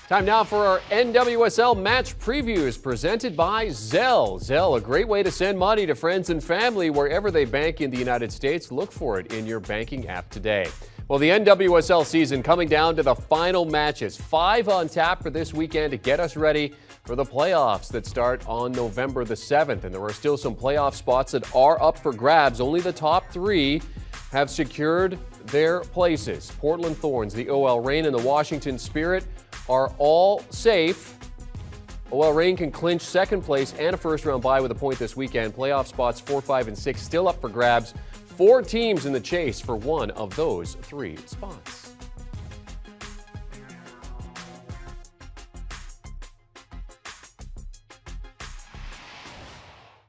Time now for our NWSL match previews presented by Zelle. Zelle, a great way to send money to friends and family wherever they bank in the United States. Look for it in your banking app today. Well, the NWSL season coming down to the final matches. 5 on tap for this weekend to get us ready for the playoffs that start on November the 7th. And there are still some playoff spots that are up for grabs. Only the top 3 have secured their places. Portland Thorns, the OL Reign, and the Washington Spirit are all safe. OL Reign can clinch second place and a first-round bye with a point this weekend. Playoff spots 4, 5, and 6 still up for grabs. 4 teams in the chase for one of those 3 spots.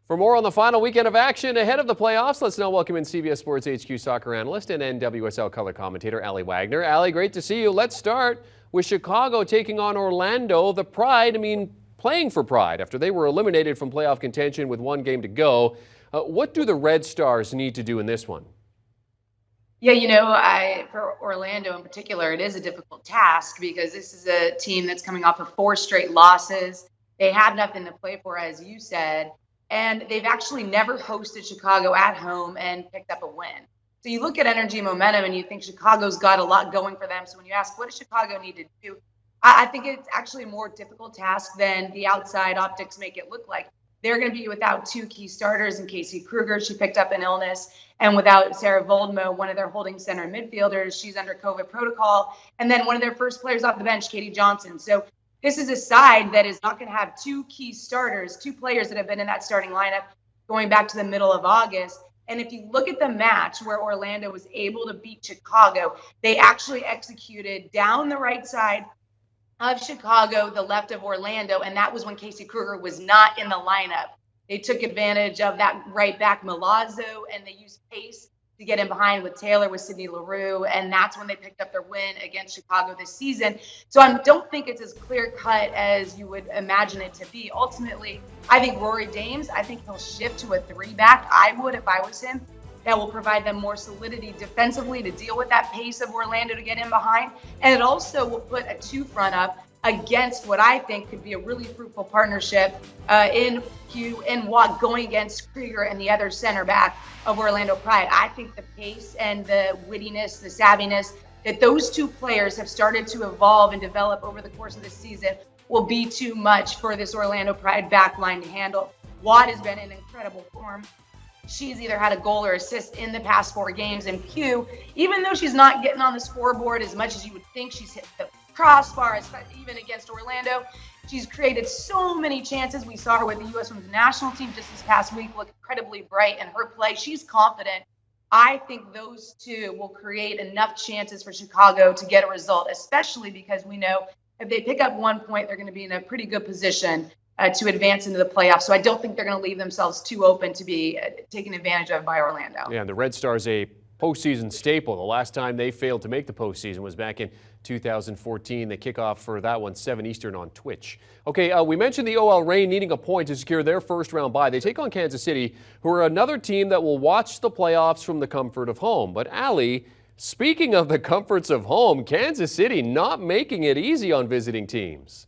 For more on the final weekend of action ahead of the playoffs, let's now welcome in CBS Sports HQ soccer analyst and NWSL color commentator Aly Wagner. Aly, great to see you. Let's start with Chicago taking on Orlando. The Pride, playing for Pride after they were eliminated from playoff contention with 1 game to go. What do the Red Stars need to do in this one? Yeah, for Orlando in particular, it is a difficult task because this is a team that's coming off of 4 straight losses. They have nothing to play for, as you said. And they've actually never hosted Chicago at home and picked up a win. So you look at energy and momentum and you think Chicago's got a lot going for them. So when you ask, what does Chicago need to do? I think it's actually a more difficult task than the outside optics make it look like. They're going to be without 2 key starters in Casey Kruger. She picked up an illness. And without Sarah Voldmo, one of their holding center midfielders. She's under COVID protocol. And then one of their first players off the bench, Katie Johnson. So this is a side that is not going to have 2 key starters, 2 players that have been in that starting lineup going back to the middle of August. And if you look at the match where Orlando was able to beat Chicago, they actually executed down the right side of Chicago, the left of Orlando, and that was when Casey Kruger was not in the lineup. They took advantage of that right back Milazzo, and they used pace to get in behind with Taylor, with Sydney Leroux, and that's when they picked up their win against Chicago this season. So I don't think it's as clear-cut as you would imagine it to be. Ultimately, I think Rory Dames, I think he'll shift to a 3-back. I would if I was him. That will provide them more solidity defensively to deal with that pace of Orlando to get in behind. And it also will put a 2-front up against what I think could be a really fruitful partnership in Hugh and Watt going against Krieger and the other center back of Orlando Pride. I think the pace and the wittiness, the savviness that those 2 players have started to evolve and develop over the course of this season will be too much for this Orlando Pride backline to handle. Watt has been in incredible form. She's either had a goal or assist in the past 4 games. And Pugh, even though she's not getting on the scoreboard as much as you would think, she's hit the crossbar, even against Orlando. She's created so many chances. We saw her with the U.S. Women's National Team just this past week, look incredibly bright in her play. She's confident. I think those 2 will create enough chances for Chicago to get a result, especially because we know if they pick up 1 point, they're going to be in a pretty good position to advance into the playoffs. So I don't think they're going to leave themselves too open to be taken advantage of by Orlando. Yeah, and the Red Stars, a postseason staple. The last time they failed to make the postseason was back in 2014. They kick off for that one 7 Eastern on Twitch. Okay, we mentioned the OL Reign needing a point to secure their first-round bye. They take on Kansas City, who are another team that will watch the playoffs from the comfort of home. But Aly, speaking of the comforts of home, Kansas City not making it easy on visiting teams.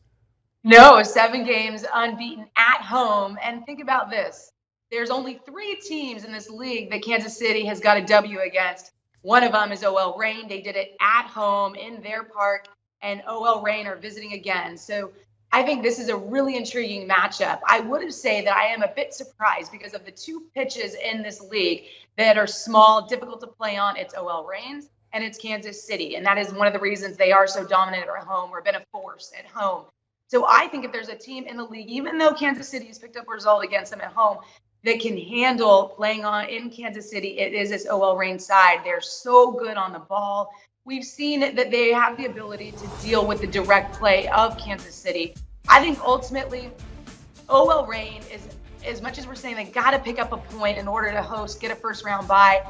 No, 7 games unbeaten at home. And think about this. There's only 3 teams in this league that Kansas City has got a W against. One of them is OL Reign. They did it at home in their park, and OL Reign are visiting again. So I think this is a really intriguing matchup. I would say that I am a bit surprised because of the 2 pitches in this league that are small, difficult to play on. It's OL Reigns and it's Kansas City. And that is one of the reasons they are so dominant at home or been a force at home. So I think if there's a team in the league, even though Kansas City has picked up a result against them at home, that can handle playing on in Kansas City, it is this OL Reign side. They're so good on the ball. We've seen that they have the ability to deal with the direct play of Kansas City. I think ultimately OL Reign is, as much as we're saying they got to pick up a point in order to host, get a first round bye,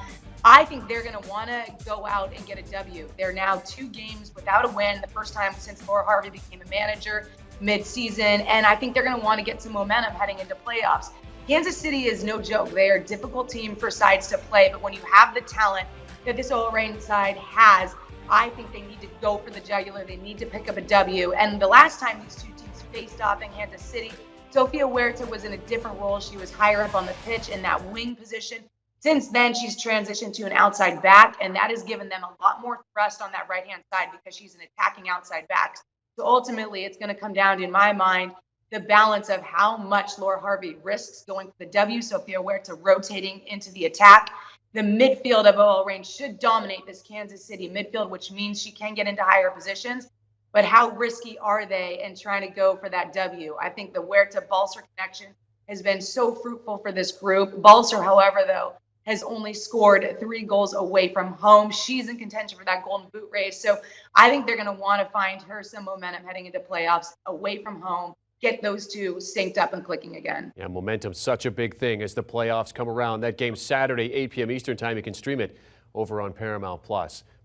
I think they're going to want to go out and get a W. They're now 2 games without a win, the first time since Laura Harvey became a manager mid-season, and I think they're going to want to get some momentum heading into playoffs. Kansas City is no joke. They are a difficult team for sides to play, but when you have the talent that this OL Reign side has, I think they need to go for the jugular. They need to pick up a W. And the last time these two teams faced off in Kansas City, Sofia Huerta was in a different role. She was higher up on the pitch in that wing position. Since then, she's transitioned to an outside back, and that has given them a lot more thrust on that right-hand side because she's an attacking outside back. So ultimately, it's going to come down to, in my mind, the balance of how much Laura Harvey risks going for the W, Sofia Huerta rotating into the attack. The midfield of OL Reign should dominate this Kansas City midfield, which means she can get into higher positions. But how risky are they in trying to go for that W? I think the Huerta-Balser connection has been so fruitful for this group. Balser, however, though, has only scored 3 goals away from home. She's in contention for that Golden Boot race. So I think they're going to want to find her some momentum heading into playoffs away from home, get those two synced up and clicking again. Yeah, momentum's such a big thing as the playoffs come around. That game Saturday, 8 p.m. Eastern time. You can stream it over on Paramount+.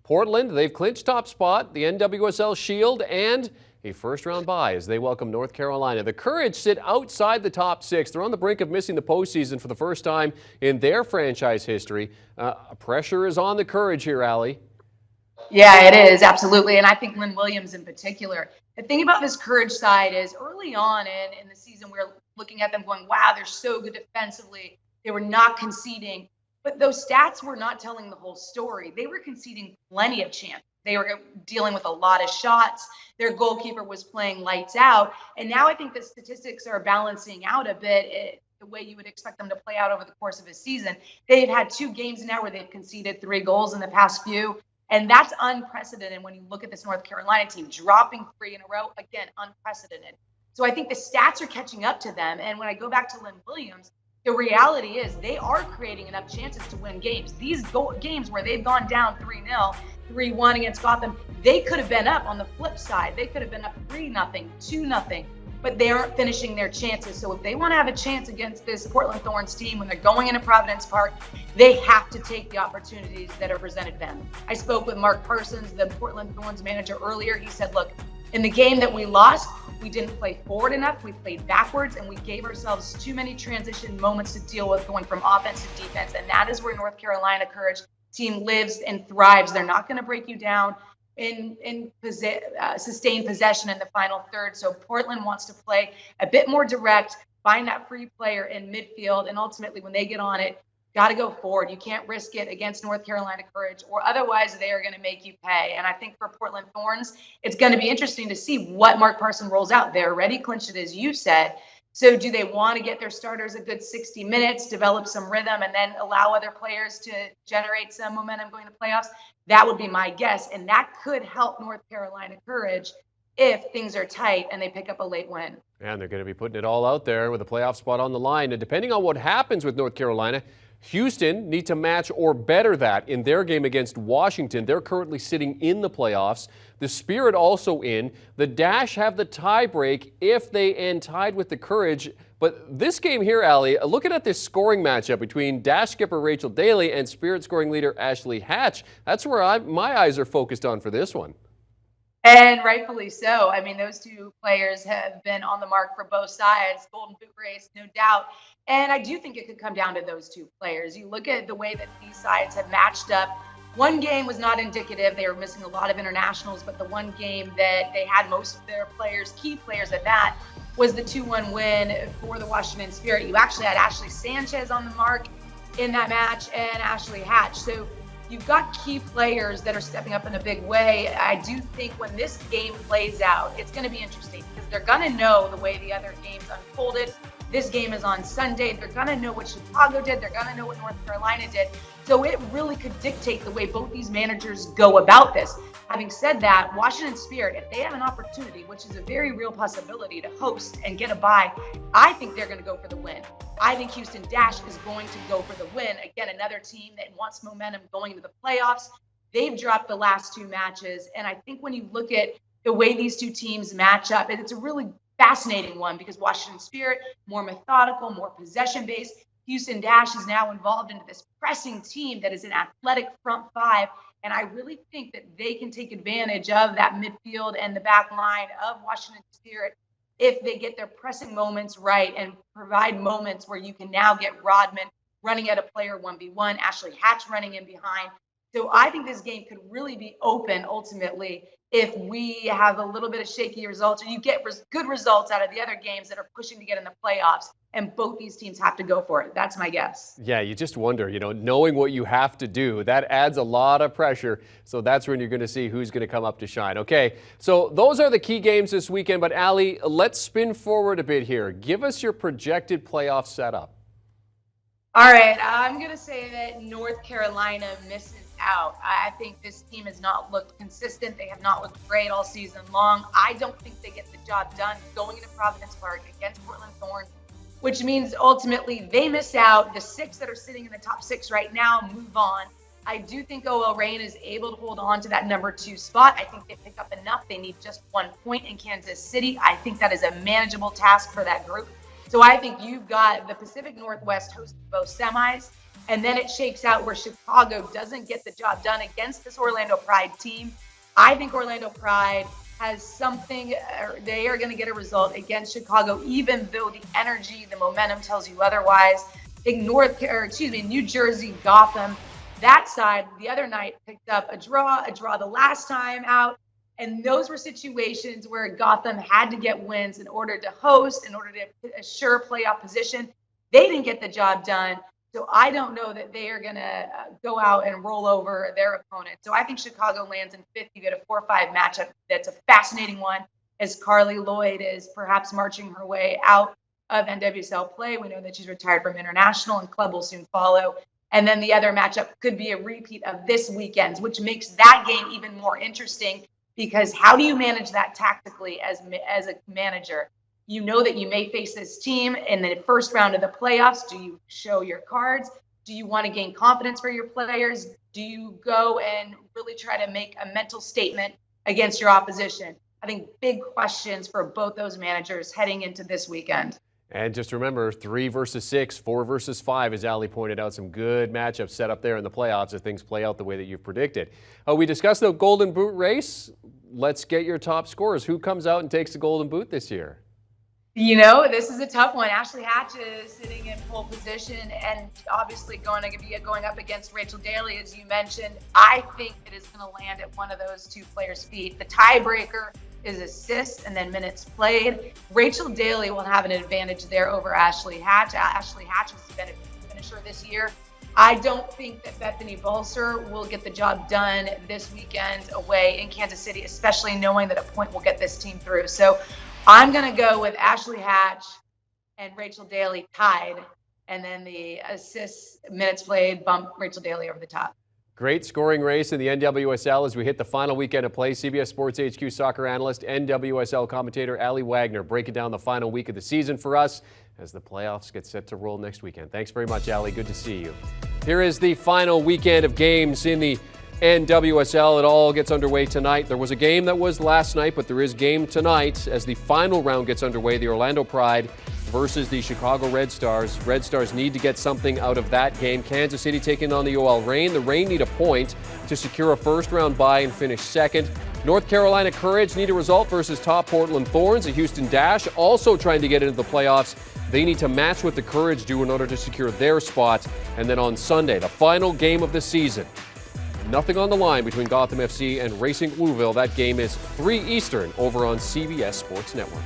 Portland, they've clinched top spot, the NWSL Shield, and a first-round bye as they welcome North Carolina. The Courage sit outside the top 6. They're on the brink of missing the postseason for the first time in their franchise history. Pressure is on the Courage here, Aly. Yeah, it is, absolutely. And I think Lynn Williams in particular. The thing about this Courage side is early on in the season, we were looking at them going, wow, they're so good defensively. They were not conceding. But those stats were not telling the whole story. They were conceding plenty of chances. They were dealing with a lot of shots. Their goalkeeper was playing lights out. And now I think the statistics are balancing out a bit the way you would expect them to play out over the course of a season. They've had 2 games now where they've conceded 3 goals in the past few. And that's unprecedented when you look at this North Carolina team, dropping 3 in a row. Again, unprecedented. So I think the stats are catching up to them. And when I go back to Lynn Williams, the reality is they are creating enough chances to win games. These games where they've gone down 3-0, 3-1 against Gotham, they could have been up on the flip side. They could have been up 3-0, 2-0, but they aren't finishing their chances. So if they want to have a chance against this Portland Thorns team when they're going into Providence Park, they have to take the opportunities that are presented to them. I spoke with Mark Parsons, the Portland Thorns manager, earlier. He said, look, in the game that we lost, we didn't play forward enough. We played backwards, and we gave ourselves too many transition moments to deal with going from offense to defense. And that is where North Carolina Courage team lives and thrives. They're not going to break you down in sustained possession in the final third. So Portland wants to play a bit more direct, find that free player in midfield, and ultimately when they get on it, got to go forward. You can't risk it against North Carolina Courage, or otherwise they are going to make you pay. And I think for Portland Thorns, it's going to be interesting to see what Mark Parsons rolls out. They already clinched it, as you said. So do they want to get their starters a good 60 minutes, develop some rhythm, and then allow other players to generate some momentum going to playoffs? That would be my guess. And that could help North Carolina Courage if things are tight and they pick up a late win. And they're going to be putting it all out there with a playoff spot on the line. And depending on what happens with North Carolina, Houston need to match or better that in their game against Washington. They're currently sitting in the playoffs. The Spirit also in. The Dash have the tie break if they end tied with the Courage. But this game here, Aly, looking at this scoring matchup between Dash skipper Rachel Daly and Spirit scoring leader Ashley Hatch, that's where my eyes are focused on for this one. And rightfully so. I mean, those two players have been on the mark for both sides. Golden Boot race, no doubt. And I do think it could come down to those two players. You look at the way that these sides have matched up. One game was not indicative. They were missing a lot of internationals, but the one game that they had most of their players, key players at that, was the 2-1 win for the Washington Spirit. You actually had Ashley Sanchez on the mark in that match and Ashley Hatch. So you've got key players that are stepping up in a big way. I do think when this game plays out, it's going to be interesting because they're going to know the way the other games unfolded. This game is on Sunday. They're going to know what Chicago did. They're going to know what North Carolina did. So it really could dictate the way both these managers go about this. Having said that, Washington Spirit, if they have an opportunity, which is a very real possibility to host and get a bye, I think they're going to go for the win. I think Houston Dash is going to go for the win. Again, another team that wants momentum going into the playoffs. They've dropped the last 2 matches. And I think when you look at the way these two teams match up, and it's a really fascinating one because Washington Spirit, more methodical, more possession-based. Houston Dash is now involved into this pressing team that is an athletic front 5. And I really think that they can take advantage of that midfield and the back line of Washington Spirit if they get their pressing moments right and provide moments where you can now get Rodman running at a player 1v1, Ashley Hatch running in behind So I think this game could really be open ultimately if we have a little bit of shaky results, or you get good results out of the other games that are pushing to get in the playoffs, and both these teams have to go for it. That's my guess. Yeah, you just wonder, knowing what you have to do, that adds a lot of pressure. So that's when you're going to see who's going to come up to shine. Okay, so those are the key games this weekend. But Aly, let's spin forward a bit here. Give us your projected playoff setup. All right, I'm going to say that North Carolina misses out. I think this team has not looked consistent. They have not looked great all season long. I don't think they get the job done going into Providence Park against Portland Thorns, which means ultimately they miss out. The 6 that are sitting in the top 6 right now move on. I do think OL Reign is able to hold on to that number 2 spot. I think they pick up enough. They need just 1 point in Kansas City. I think that is a manageable task for that group. So I think you've got the Pacific Northwest hosting both semis, and then it shakes out where Chicago doesn't get the job done against this Orlando Pride team. I think Orlando Pride has something, they are going to get a result against Chicago, even though the energy, the momentum tells you otherwise. I think New Jersey, Gotham, that side the other night picked up a draw the last time out. And those were situations where Gotham had to get wins in order to host, in order to assure playoff position. They didn't get the job done. So I don't know that they are going to go out and roll over their opponent. So I think Chicago lands in 5th. You get a 4-5 matchup. That's a fascinating one, as Carly Lloyd is perhaps marching her way out of NWSL play. We know that she's retired from international, and club will soon follow. And then the other matchup could be a repeat of this weekend's, which makes that game even more interesting. Because how do you manage that tactically as a manager? You know that you may face this team in the first round of the playoffs. Do you show your cards? Do you want to gain confidence for your players? Do you go and really try to make a mental statement against your opposition? I think big questions for both those managers heading into this weekend. And just remember, 3 versus 6, 4 versus 5, as Aly pointed out, some good matchups set up there in the playoffs if things play out the way that you've predicted. We discussed the Golden Boot race. Let's get your top scorers. Who comes out and takes the Golden Boot this year? This is a tough one. Aly Hatch is sitting in pole position and obviously going up against Rachel Daly, as you mentioned. I think it is going to land at one of those 2 players' feet. The tiebreaker is assists and then minutes played. Rachel Daly will have an advantage there over Aly Hatch. Aly Hatch was the finisher this year. I don't think that Bethany Balser will get the job done this weekend away in Kansas City, especially knowing that a point will get this team through. So I'm going to go with Aly Hatch and Rachel Daly tied, and then the assists, minutes played, bump Rachel Daly over the top. Great scoring race in the NWSL as we hit the final weekend of play. CBS Sports HQ soccer analyst, NWSL commentator Aly Wagner breaking down the final week of the season for us as the playoffs get set to roll next weekend. Thanks very much, Aly. Good to see you. Here is the final weekend of games in the NWSL. It all gets underway tonight. There was a game that was last night, but there is game tonight as the final round gets underway. The Orlando Pride versus the Chicago Red Stars. Red Stars need to get something out of that game. Kansas City taking on the OL Reign. The Reign need a point to secure a first-round bye and finish second. North Carolina Courage need a result versus top Portland Thorns. The Houston Dash also trying to get into the playoffs. They need to match what the Courage do in order to secure their spot. And then on Sunday, the final game of the season. Nothing on the line between Gotham FC and Racing Louisville. That game is 3 Eastern over on CBS Sports Network.